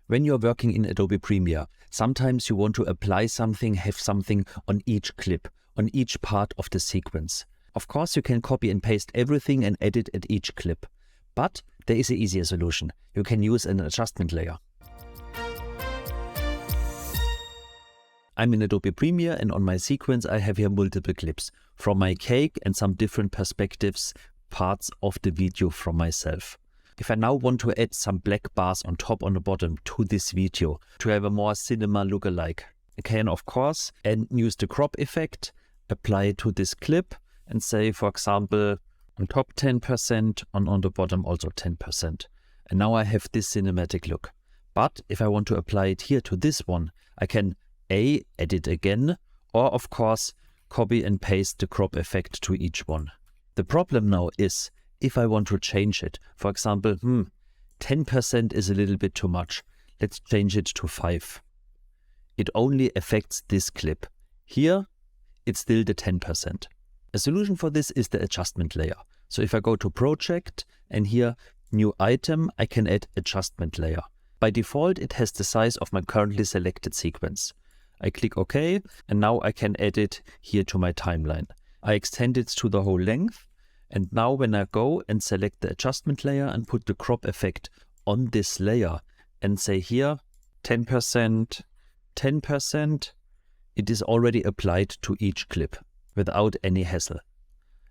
When you're working in Adobe Premiere, sometimes you want to apply something, have something on each clip, on each part of the sequence. Of course, you can copy and paste everything and edit at each clip. But there is an easier solution. You can use an adjustment layer. I'm in Adobe Premiere, and on my sequence I have here multiple clips from my cake and some different perspectives, parts of the video from myself. If I now want to add some black bars on top, on the bottom to this video to have a more cinema look-alike, I can of course and use the crop effect, apply it to this clip and say, for example, on top 10%, on the bottom also 10%. And now I have this cinematic look. But if I want to apply it here to this one, I can edit again, or of course copy and paste the crop effect to each one. The problem now is, if I want to change it, for example, 10% is a little bit too much. Let's change it to 5. It only affects this clip. Here, it's still the 10%. A solution for this is the adjustment layer. So if I go to Project and here, New Item, I can add Adjustment Layer. By default, it has the size of my currently selected sequence. I click OK, and now I can add it here to my timeline. I extend it to the whole length, and now when I go and select the adjustment layer and put the crop effect on this layer and say here 10%, 10%, it is already applied to each clip without any hassle.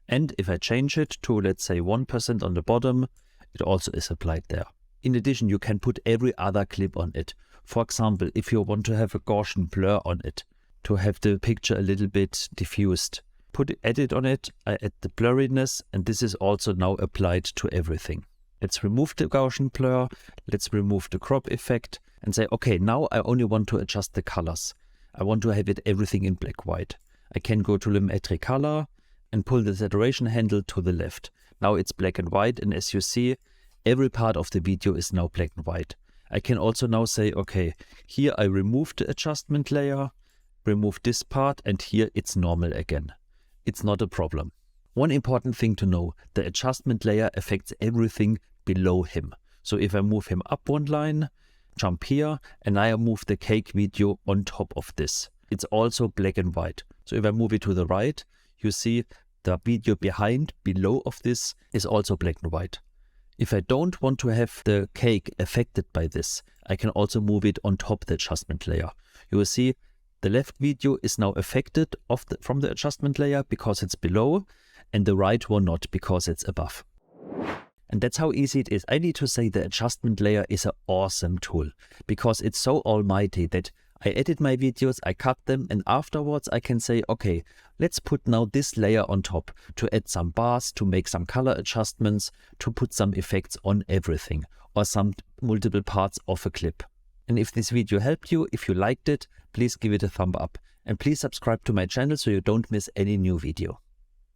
And if I change it to, let's say, 1% on the bottom, it also is applied there. In addition, you can put every other clip on it. For example, if you want to have a Gaussian blur on it, to have the picture a little bit diffused, put edit on it, I add the blurriness, and this is also now applied to everything. Let's remove the Gaussian blur, let's remove the crop effect, and say, okay, now I only want to adjust the colors. I want to have it everything in black-white. I can go to Lumetri Color and pull the saturation handle to the left. Now it's black and white, and as you see, every part of the video is now black and white. I can also now say, okay, here I remove the adjustment layer, remove this part, and here it's normal again. It's not a problem. One important thing to know, the adjustment layer affects everything below him. So if I move him up one line, jump here, and I move the cake video on top of this, it's also black and white. So if I move it to the right, you see the video below of this is also black and white. If I don't want to have the cake affected by this, I can also move it on top of the adjustment layer. You will see the left video is now affected from the adjustment layer because it's below, and the right one not because it's above. And that's how easy it is. I need to say the adjustment layer is an awesome tool because it's so almighty that I edit my videos, I cut them, and afterwards I can say, okay, let's put now this layer on top to add some bars, to make some color adjustments, to put some effects on everything, or some multiple parts of a clip. And if this video helped you, if you liked it, please give it a thumb up. And please subscribe to my channel so you don't miss any new video.